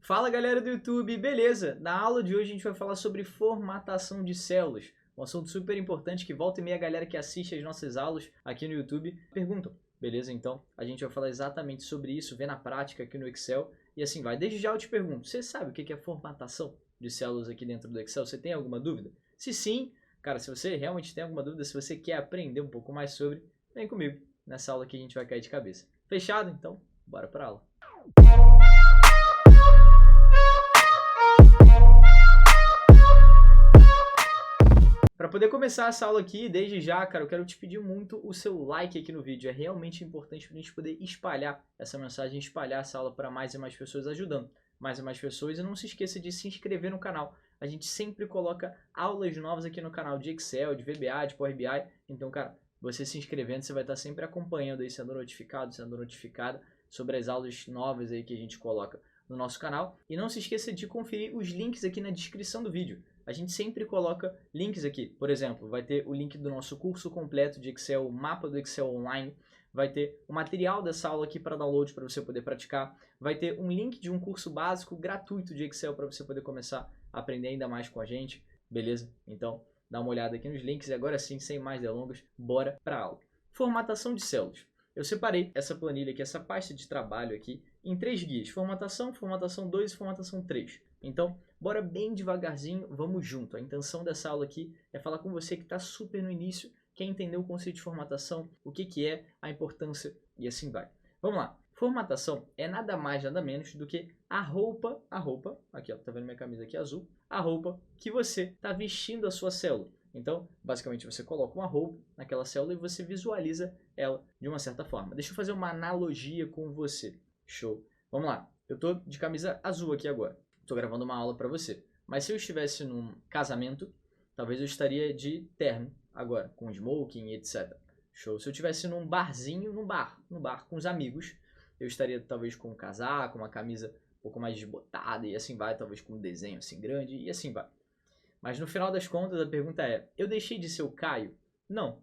Fala galera do YouTube, beleza? Na aula de hoje a gente vai falar sobre formatação de células, um assunto super importante que volta e meia a galera que assiste as nossas aulas aqui no YouTube perguntam, beleza? Então a gente vai falar exatamente sobre isso, ver na prática aqui no Excel e assim vai. Desde já eu te pergunto, você sabe o que é formatação de células aqui dentro do Excel? Você tem alguma dúvida? Se sim, cara, se você realmente tem alguma dúvida, se você quer aprender um pouco mais sobre, vem comigo nessa aula que a gente vai cair de cabeça. Fechado? Então, bora pra aula. Para poder começar essa aula aqui, desde já, cara, eu quero te pedir muito o seu like aqui no vídeo. É realmente importante para a gente poder espalhar essa mensagem, espalhar essa aula para mais e mais pessoas, ajudando mais e mais pessoas. E não se esqueça de se inscrever no canal. A gente sempre coloca aulas novas aqui no canal de Excel, de VBA, de Power BI. Então, cara, você se inscrevendo, você vai estar sempre acompanhando aí, sendo notificada sobre as aulas novas aí que a gente coloca no nosso canal. E não se esqueça de conferir os links aqui na descrição do vídeo. A gente sempre coloca links aqui. Por exemplo, vai ter o link do nosso curso completo de Excel, o mapa do Excel online. Vai ter o material dessa aula aqui para download para você poder praticar. Vai ter um link de um curso básico gratuito de Excel para você poder começar a aprender ainda mais com a gente. Beleza? Então, dá uma olhada aqui nos links. E agora sim, sem mais delongas, bora para a aula. Formatação de células. Eu separei essa planilha aqui, essa pasta de trabalho aqui, em 3 guias. Formatação, formatação 2 e formatação 3. Então, bora bem devagarzinho, vamos junto. A intenção dessa aula aqui é falar com você que está super no início, quer entender o conceito de formatação, o que é, a importância e assim vai. Vamos lá. Formatação é nada mais, nada menos do que a roupa, aqui ó, tá vendo minha camisa aqui azul, a roupa que você está vestindo a sua célula. Então, basicamente, você coloca uma roupa naquela célula e você visualiza ela de uma certa forma. Deixa eu fazer uma analogia com você. Show. Vamos lá. Eu tô de camisa azul aqui agora. Estou gravando uma aula para você. Mas se eu estivesse num casamento, talvez eu estaria de terno agora, com smoking e etc. Show. Se eu estivesse num barzinho, no bar com os amigos, eu estaria talvez com um casaco, uma camisa um pouco mais desbotada e assim vai, talvez com um desenho assim grande e assim vai. Mas no final das contas a pergunta é, eu deixei de ser o Caio? Não.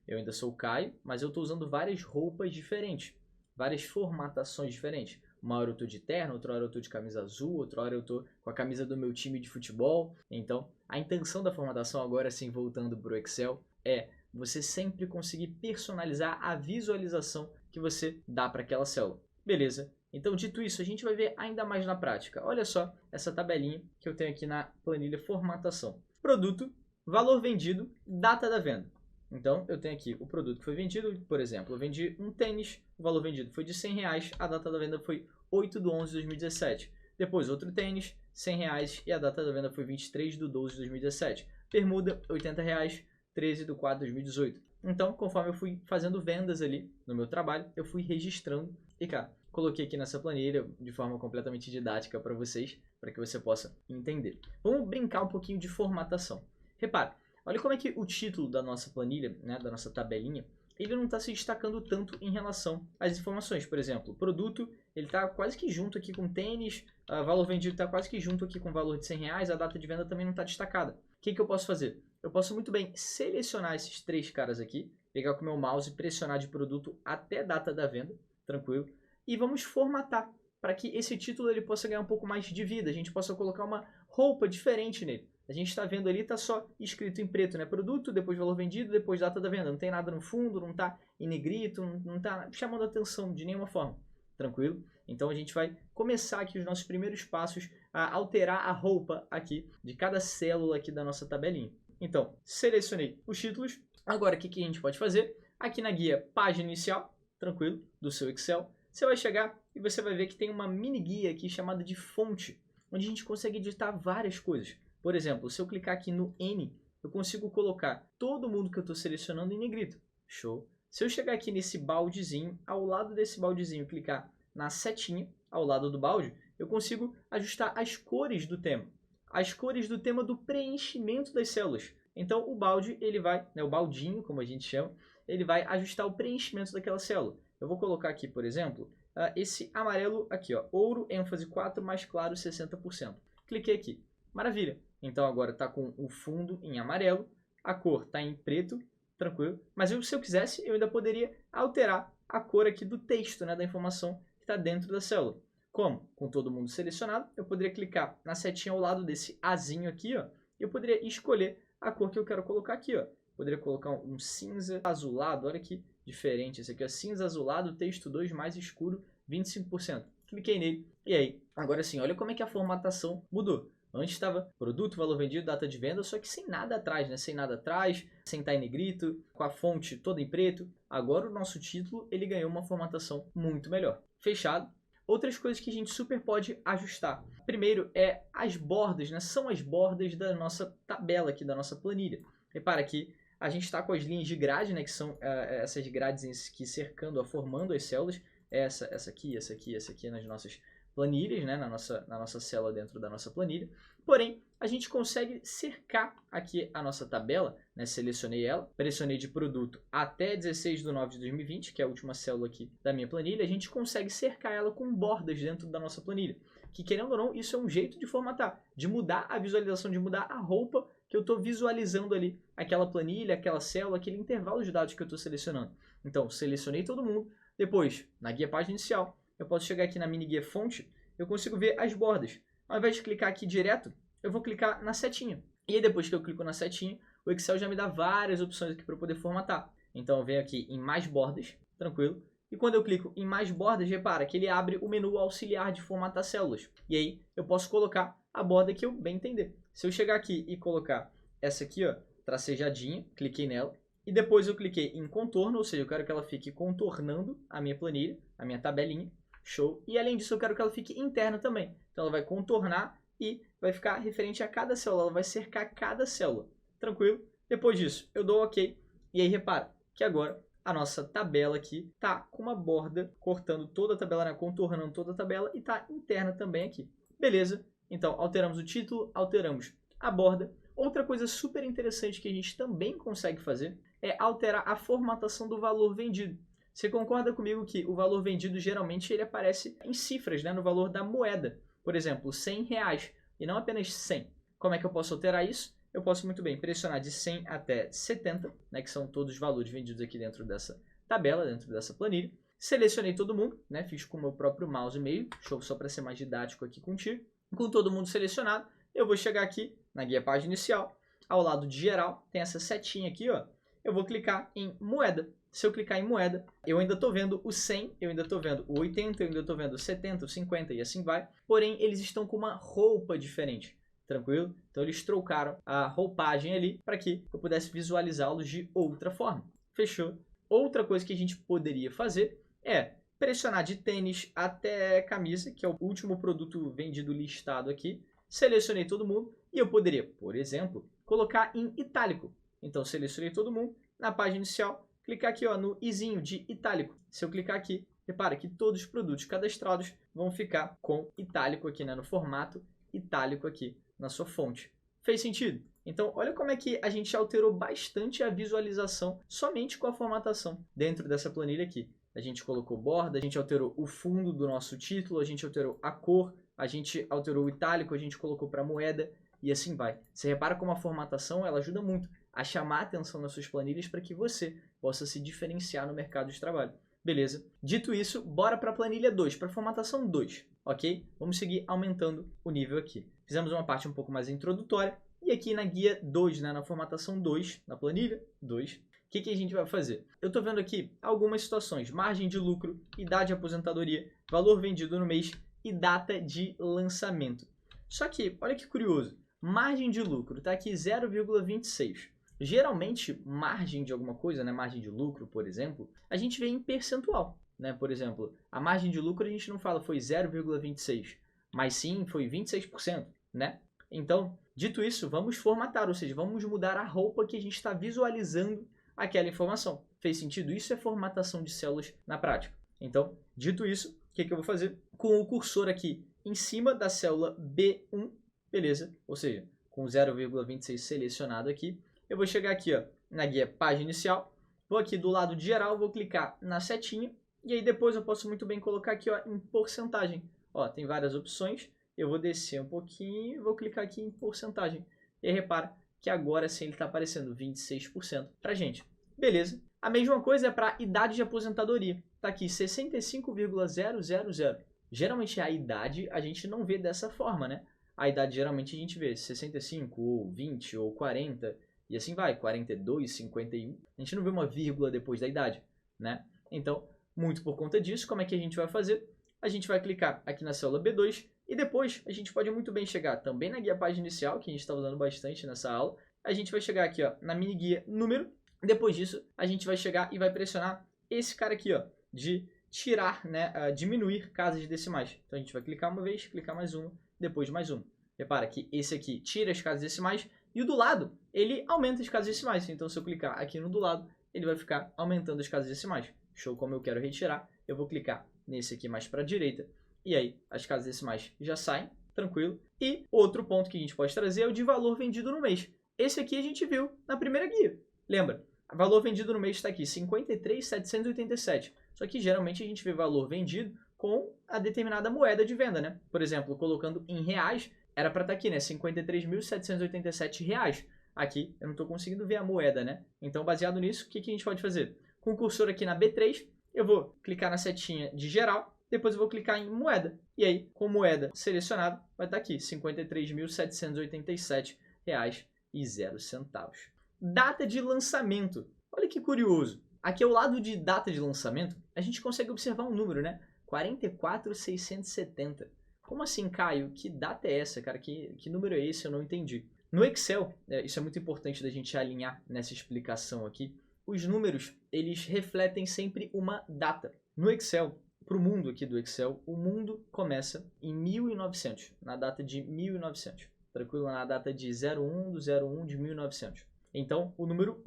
Eu ainda sou o Caio, mas eu estou usando várias roupas diferentes, várias formatações diferentes. Uma hora eu estou de terno, outra hora eu estou de camisa azul, outra hora eu estou com a camisa do meu time de futebol. Então, a intenção da formatação, agora sim voltando para o Excel, é você sempre conseguir personalizar a visualização que você dá para aquela célula. Beleza? Então, dito isso, a gente vai ver ainda mais na prática. Olha só essa tabelinha que eu tenho aqui na planilha formatação. Produto, valor vendido, data da venda. Então, eu tenho aqui o produto que foi vendido, por exemplo, eu vendi um tênis, o valor vendido foi de R$100, a data da venda foi 8/11/2017. Depois, outro tênis, R$100 e a data da venda foi 23/12/2017. Bermuda, R$80, 13/4/2018. Então, conforme eu fui fazendo vendas ali no meu trabalho, eu fui registrando e, cara, coloquei aqui nessa planilha de forma completamente didática para vocês, para que você possa entender. Vamos brincar um pouquinho de formatação. Repare, olha como é que o título da nossa planilha, né, da nossa tabelinha, ele não está se destacando tanto em relação às informações. Por exemplo, o produto, ele está quase que junto aqui com tênis, o valor vendido está quase que junto aqui com o valor de R$100, a data de venda também não está destacada. O que eu posso fazer? Eu posso muito bem selecionar esses 3 caras aqui, pegar com o meu mouse e pressionar de produto até data da venda, tranquilo, e vamos formatar para que esse título ele possa ganhar um pouco mais de vida, a gente possa colocar uma roupa diferente nele. A gente está vendo ali, está só escrito em preto, né? Produto, depois valor vendido, depois data da venda. Não tem nada no fundo, não está em negrito, não está chamando atenção de nenhuma forma. Tranquilo? Então a gente vai começar aqui os nossos primeiros passos a alterar a roupa aqui de cada célula aqui da nossa tabelinha. Então, selecionei os títulos. Agora, o que a gente pode fazer? Aqui na guia página inicial, tranquilo, do seu Excel, você vai chegar e você vai ver que tem uma mini guia aqui chamada de fonte, onde a gente consegue editar várias coisas. Por exemplo, se eu clicar aqui no N, eu consigo colocar todo mundo que eu estou selecionando em negrito. Show! Se eu chegar aqui nesse baldezinho, ao lado desse baldezinho, clicar na setinha ao lado do balde, eu consigo ajustar as cores do tema. As cores do tema do preenchimento das células. Então, o balde, ele vai, né, o baldinho, como a gente chama, ele vai ajustar o preenchimento daquela célula. Eu vou colocar aqui, por exemplo, esse amarelo aqui, ó, ouro, ênfase 4, mais claro 60%. Cliquei aqui. Maravilha! Então agora está com o fundo em amarelo, a cor está em preto, tranquilo. Mas se eu quisesse, eu ainda poderia alterar a cor aqui do texto, né, da informação que está dentro da célula. Como? Com todo mundo selecionado, eu poderia clicar na setinha ao lado desse Azinho aqui, ó, e eu poderia escolher a cor que eu quero colocar aqui, ó. Poderia colocar um cinza azulado, olha que diferente esse aqui, ó, cinza azulado, texto 2 mais escuro, 25%. Cliquei nele, e aí, agora sim, olha como é que a formatação mudou. Antes estava produto, valor vendido, data de venda, só que sem nada atrás, né? Sem nada atrás, sem estar em negrito, com a fonte toda em preto. Agora o nosso título, ele ganhou uma formatação muito melhor. Fechado. Outras coisas que a gente super pode ajustar. Primeiro é as bordas, né? São as bordas da nossa tabela aqui, da nossa planilha. Repara que a gente está com as linhas de grade, né? Que são essas grades que cercando, formando as células. Essa aqui nas nossas planilhas, né? na nossa célula dentro da nossa planilha. Porém, a gente consegue cercar aqui a nossa tabela, né? Selecionei ela, pressionei de produto até 16/9/2020, que é a última célula aqui da minha planilha, a gente consegue cercar ela com bordas dentro da nossa planilha. Que, querendo ou não, isso é um jeito de formatar, de mudar a visualização, de mudar a roupa que eu estou visualizando ali, aquela planilha, aquela célula, aquele intervalo de dados que eu estou selecionando. Então, selecionei todo mundo. Depois, na guia página inicial, eu posso chegar aqui na mini guia fonte, eu consigo ver as bordas. Ao invés de clicar aqui direto, eu vou clicar na setinha. E aí depois que eu clico na setinha, o Excel já me dá várias opções aqui para eu poder formatar. Então eu venho aqui em mais bordas, tranquilo. E quando eu clico em mais bordas, repara que ele abre o menu auxiliar de formatar células. E aí eu posso colocar a borda que eu bem entender. Se eu chegar aqui e colocar essa aqui, ó, tracejadinha, cliquei nela. E depois eu cliquei em contorno, ou seja, eu quero que ela fique contornando a minha planilha, a minha tabelinha. Show. E além disso, eu quero que ela fique interna também. Então ela vai contornar e vai ficar referente a cada célula. Ela vai cercar cada célula. Tranquilo? Depois disso, eu dou OK. E aí, repara que agora a nossa tabela aqui está com uma borda cortando toda a tabela, né? Contornando toda a tabela e está interna também aqui. Beleza? Então, alteramos o título, alteramos a borda. Outra coisa super interessante que a gente também consegue fazer é alterar a formatação do valor vendido. Você concorda comigo que o valor vendido geralmente ele aparece em cifras, né? No valor da moeda. Por exemplo, R$100 e não apenas 100. Como é que eu posso alterar isso? Eu posso muito bem pressionar de 100 até 70, né? Que são todos os valores vendidos aqui dentro dessa tabela, dentro dessa planilha. Selecionei todo mundo, né? Fiz com o meu próprio mouse mesmo, show, só para ser mais didático aqui contigo. Com todo mundo selecionado, eu vou chegar aqui na guia página inicial. Ao lado de geral, tem essa setinha aqui, ó. Eu vou clicar em moeda. Se eu clicar em moeda, eu ainda estou vendo o 100, eu ainda estou vendo o 80, eu ainda estou vendo o 70, o 50 e assim vai. Porém, eles estão com uma roupa diferente, tranquilo? Então, eles trocaram a roupagem ali para que eu pudesse visualizá-los de outra forma. Fechou? Outra coisa que a gente poderia fazer é pressionar de tênis até camisa, que é o último produto vendido listado aqui. Selecionei todo mundo e eu poderia, por exemplo, colocar em itálico. Então, selecionei todo mundo na página inicial. Clicar aqui, ó, no izinho de itálico. Se eu clicar aqui, repara que todos os produtos cadastrados vão ficar com itálico aqui, né, no formato itálico aqui na sua fonte. Fez sentido? Então, olha como é que a gente alterou bastante a visualização somente com a formatação dentro dessa planilha aqui. A gente colocou borda, a gente alterou o fundo do nosso título, a gente alterou a cor, a gente alterou o itálico, a gente colocou para moeda e assim vai. Você repara como a formatação ela ajuda muito a chamar a atenção nas suas planilhas para que você possa se diferenciar no mercado de trabalho. Beleza? Dito isso, bora para a planilha 2, para a formatação 2, ok? Vamos seguir aumentando o nível aqui. Fizemos uma parte um pouco mais introdutória e aqui na guia 2, né, na formatação 2, na planilha 2, o que a gente vai fazer? Eu estou vendo aqui algumas situações, margem de lucro, idade de aposentadoria, valor vendido no mês e data de lançamento. Só que, olha que curioso, margem de lucro está aqui 0,26. Geralmente, margem de alguma coisa, né, margem de lucro, por exemplo, a gente vê em percentual. Né? Por exemplo, a margem de lucro a gente não fala foi 0,26, mas sim foi 26%. Né? Então, dito isso, vamos formatar, ou seja, vamos mudar a roupa que a gente está visualizando aquela informação. Fez sentido? Isso é formatação de células na prática. Então, dito isso, o que eu vou fazer? Com o cursor aqui em cima da célula B1, beleza? Ou seja, com 0,26 selecionado aqui, eu vou chegar aqui, ó, na guia página inicial, vou aqui do lado de geral, vou clicar na setinha, e aí depois eu posso muito bem colocar aqui, ó, em porcentagem. Ó, tem várias opções, eu vou descer um pouquinho e vou clicar aqui em porcentagem. E aí repara que agora sim ele está aparecendo 26% pra gente. Beleza? A mesma coisa é para idade de aposentadoria. Está aqui 65,000. Geralmente a idade a gente não vê dessa forma, né? A idade geralmente a gente vê 65, ou 20, ou 40, e assim vai, 42, 51. A gente não vê uma vírgula depois da idade, né? Então, muito por conta disso, como é que a gente vai fazer? A gente vai clicar aqui na célula B2 e depois a gente pode muito bem chegar também na guia página inicial, que a gente está usando bastante nessa aula. A gente vai chegar aqui ó, na mini guia número. Depois disso, a gente vai chegar e vai pressionar esse cara aqui ó, de tirar, né, diminuir casas decimais. Então a gente vai clicar uma vez, clicar mais uma, depois mais uma. Repara que esse aqui tira as casas decimais e o do lado, ele aumenta as casas decimais. Então se eu clicar aqui no do lado, ele vai ficar aumentando as casas decimais. Show, como eu quero retirar, eu vou clicar nesse aqui mais para a direita. E aí as casas decimais já saem, tranquilo. E outro ponto que a gente pode trazer é o de valor vendido no mês. Esse aqui a gente viu na primeira guia. Lembra? O valor vendido no mês está aqui, 53.787. Só que geralmente a gente vê valor vendido com a determinada moeda de venda, né? Por exemplo, colocando em reais, era para estar aqui, né? 53.787 reais. Aqui eu não estou conseguindo ver a moeda, né? Então, baseado nisso, o que a gente pode fazer? Com o cursor aqui na B3, eu vou clicar na setinha de geral, depois eu vou clicar em moeda. E aí, com moeda selecionada, vai estar aqui, R$ 53.787,00. Data de lançamento. Olha que curioso. Aqui ao lado de data de lançamento, a gente consegue observar um número, né? 44.670. Como assim, Caio? Que data é essa, cara? Que número é esse? Eu não entendi. No Excel, isso é muito importante da gente alinhar nessa explicação aqui, os números, eles refletem sempre uma data. No Excel, para o mundo aqui do Excel, o mundo começa em 1900, na data de 1900. Tranquilo? Na data de 01/01 de 1900. Então, o número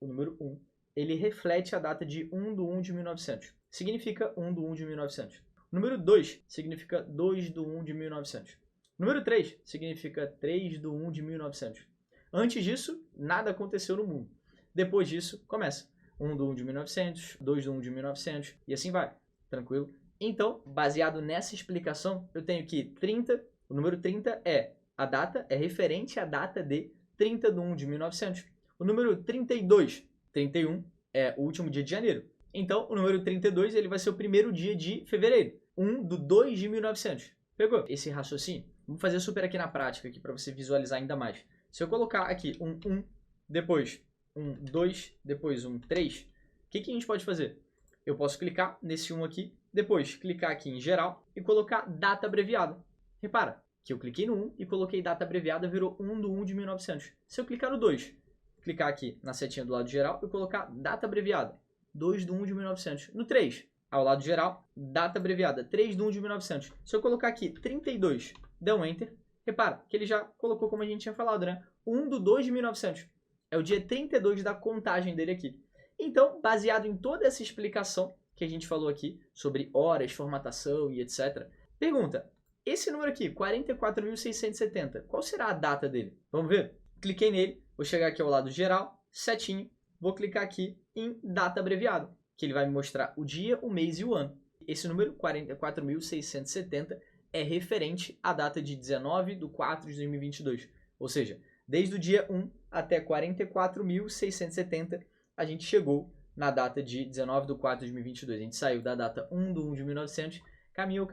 1, ele reflete a data de 1/1 de 1900. Significa 1/1 de 1900. O número 2 significa 2/1 de 1900. O número 3 significa 3/1 de 1900. Antes disso, nada aconteceu no mundo. Depois disso, começa 1/1 de 1900, 2/1 de 1900 e assim vai. Tranquilo? Então, baseado nessa explicação, eu tenho que 30, o número 30 é a data, é referente à data de 30/1 de 1900. O número 32, 31 é o último dia de janeiro. Então, o número 32 ele vai ser o primeiro dia de fevereiro. 1/2 de 1900. Pegou esse raciocínio? Vamos fazer super aqui na prática para você visualizar ainda mais. Se eu colocar aqui um 1, depois um 2, depois um 3, o que a gente pode fazer? Eu posso clicar nesse 1 aqui, depois clicar aqui em geral e colocar data abreviada. Repara que eu cliquei no 1 e coloquei data abreviada, virou 1/1 de 1900. Se eu clicar no 2, clicar aqui na setinha do lado geral e colocar data abreviada, 2/1 de 1900. No 3, ao lado geral, data abreviada, 3/1 de 1900. Se eu colocar aqui 32, der um Enter, repara que ele já colocou como a gente tinha falado, né? 1/2 de 1900. É o dia 32 da contagem dele aqui. Então, baseado em toda essa explicação que a gente falou aqui, sobre horas, formatação e etc. Pergunta, esse número aqui, 44.670, qual será a data dele? Vamos ver? Cliquei nele, vou chegar aqui ao lado geral, setinho, vou clicar aqui em data abreviada, que ele vai me mostrar o dia, o mês e o ano. Esse número, 44.670, é referente à data de 19/4 de 2022. Ou seja, desde o dia 1 até 44.670, a gente chegou na data de 19/4 de 2022. A gente saiu da data 1/1 de 1900, caminhou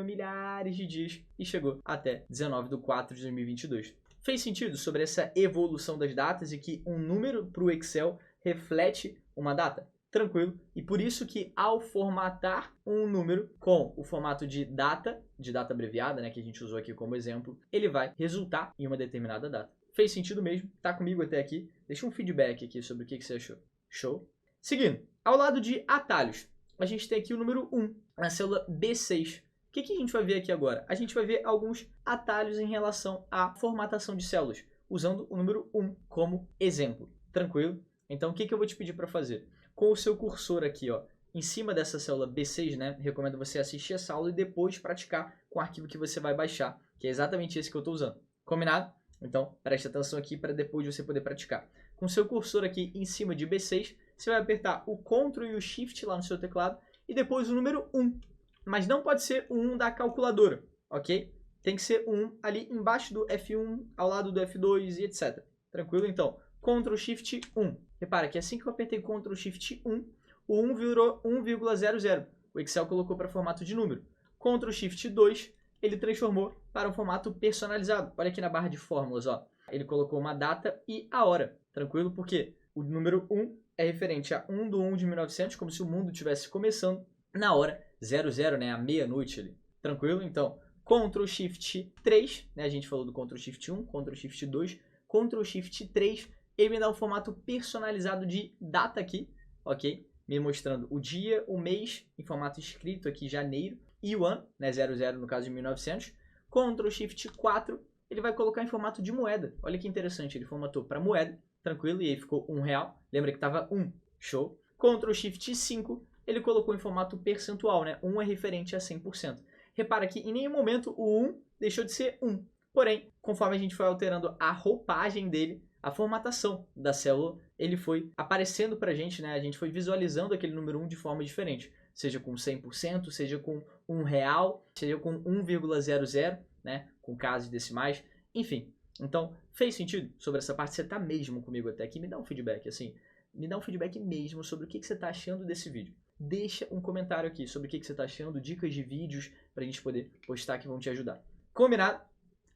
milhares de dias e chegou até 19/4 de 2022. Fez sentido sobre essa evolução das datas e que um número para o Excel reflete uma data? Tranquilo. E por isso que ao formatar um número com o formato de data abreviada, né, que a gente usou aqui como exemplo, ele vai resultar em uma determinada data. Fez sentido mesmo? Tá comigo até aqui? Deixa um feedback aqui sobre o que você achou. Show? Seguindo, ao lado de atalhos, a gente tem aqui o número 1, na célula B6. O que a gente vai ver aqui agora? A gente vai ver alguns atalhos em relação à formatação de células, usando o número 1 como exemplo. Tranquilo? Então, o que eu vou te pedir para fazer? Com o seu cursor aqui, ó, em cima dessa célula B6, né? Recomendo você assistir essa aula e depois praticar com o arquivo que você vai baixar, que é exatamente esse que eu estou usando. Combinado? Então, preste atenção aqui para depois você poder praticar. Com o seu cursor aqui em cima de B6, você vai apertar o Ctrl e o Shift lá no seu teclado e depois o número 1. Mas não pode ser o 1 da calculadora, ok? Tem que ser o 1 ali embaixo do F1, ao lado do F2 e etc. Tranquilo? Então, Ctrl Shift 1. Repara que assim que eu apertei Ctrl Shift 1, o 1 virou 1,00. O Excel colocou para formato de número. Ctrl Shift 2, ele transformou para um formato personalizado. Olha aqui na barra de fórmulas, ó. Ele colocou uma data e a hora, tranquilo? Porque o número 1 é referente a 1/1 de 1900, como se o mundo estivesse começando na hora 00, né, à meia-noite ali. Tranquilo? Então, Ctrl Shift 3, né, a gente falou do Ctrl Shift 1, Ctrl Shift 2, Ctrl Shift 3, ele me dá um formato personalizado de data aqui, ok? Me mostrando o dia, o mês, em formato escrito aqui, janeiro, e o ano, né, 00 no caso de 1900. Ctrl Shift 4, ele vai colocar em formato de moeda. Olha que interessante, ele formatou para moeda, tranquilo, e aí ficou R$1. Lembra que estava 1, show. Ctrl Shift 5, ele colocou em formato percentual, né? 1 é referente a 100%. Repara que em nenhum momento o 1 deixou de ser 1. Porém, conforme a gente foi alterando a roupagem dele, a formatação da célula, ele foi aparecendo pra gente, né? A gente foi visualizando aquele número 1 de forma diferente. Seja com 100%, seja com R$1, seja com 1,00, né? Com casos decimais, enfim. Então, fez sentido sobre essa parte? Você tá mesmo comigo até aqui? Me dá um feedback, assim. Me dá um feedback mesmo sobre o que você tá achando desse vídeo. Deixa um comentário aqui sobre o que você tá achando, dicas de vídeos pra gente poder postar que vão te ajudar. Combinado?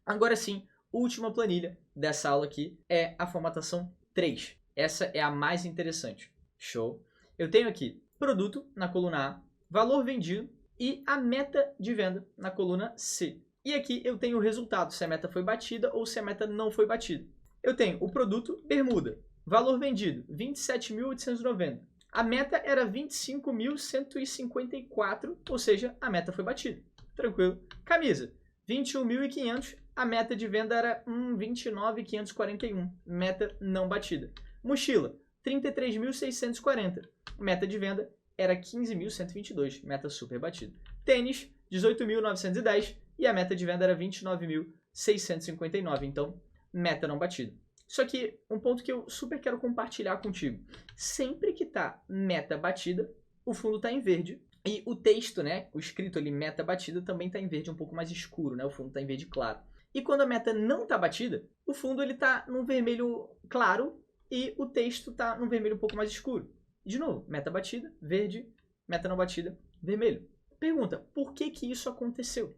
Agora sim, última planilha dessa aula aqui é a formatação 3. Essa é a mais interessante. Show? Eu tenho aqui produto na coluna A, valor vendido e a meta de venda na coluna C. E aqui eu tenho o resultado, se a meta foi batida ou se a meta não foi batida. Eu tenho o produto bermuda, valor vendido 27.890. A meta era 25.154, ou seja, a meta foi batida. Tranquilo. Camisa, 21.500, a meta de venda era 29.541, meta não batida. Mochila, 33.640, meta de venda era 15.122, meta super batida. Tênis, 18.910 e a meta de venda era 29.659, então meta não batida. Só que um ponto que eu super quero compartilhar contigo. Sempre que tá meta batida, o fundo tá em verde. E o texto, né, o escrito ali, meta batida, também tá em verde um pouco mais escuro, né? O fundo tá em verde claro. E quando a meta não tá batida, o fundo ele tá num vermelho claro e o texto tá num vermelho um pouco mais escuro. De novo, meta batida, verde, meta não batida, vermelho. Pergunta, por que que isso aconteceu?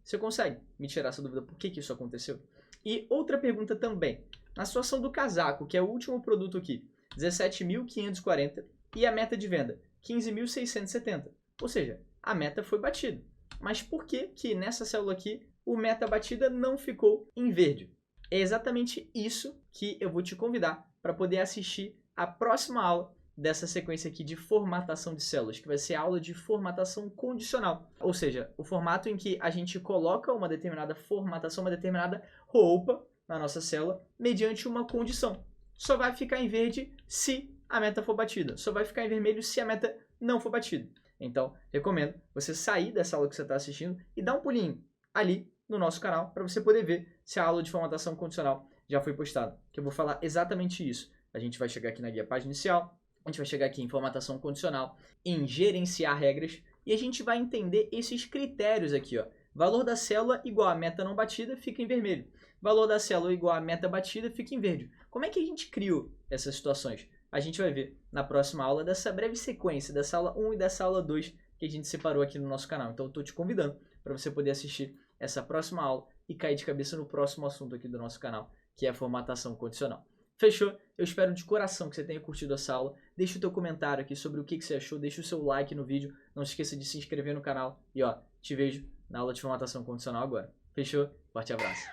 Você consegue me tirar essa dúvida, por que que isso aconteceu? E outra pergunta também. Na situação do casaco, que é o último produto aqui, 17.540 e a meta de venda, 15.670. Ou seja, a meta foi batida. Mas por que que nessa célula aqui o meta batida não ficou em verde? É exatamente isso que eu vou te convidar para poder assistir a próxima aula dessa sequência aqui de formatação de células, que vai ser a aula de formatação condicional. Ou seja, o formato em que a gente coloca uma determinada formatação, uma determinada roupa na nossa célula, mediante uma condição. Só vai ficar em verde se a meta for batida. Só vai ficar em vermelho se a meta não for batida. Então, recomendo você sair dessa aula que você está assistindo e dar um pulinho ali no nosso canal para você poder ver se a aula de formatação condicional já foi postada. Que eu vou falar exatamente isso. A gente vai chegar aqui na guia página inicial, a gente vai chegar aqui em formatação condicional, em gerenciar regras, e a gente vai entender esses critérios aqui, ó. Valor da célula igual a meta não batida fica em vermelho. Valor da célula igual a meta batida fica em verde. Como é que a gente criou essas situações? A gente vai ver na próxima aula dessa breve sequência, dessa aula 1 e dessa aula 2 que a gente separou aqui no nosso canal. Então eu estou te convidando para você poder assistir essa próxima aula e cair de cabeça no próximo assunto aqui do nosso canal, que é a formatação condicional. Fechou? Eu espero de coração que você tenha curtido essa aula. Deixa o teu comentário aqui sobre o que você achou, deixa o seu like no vídeo, não se esqueça de se inscrever no canal e ó, te vejo na aula de formatação condicional agora. Fechou? Forte abraço!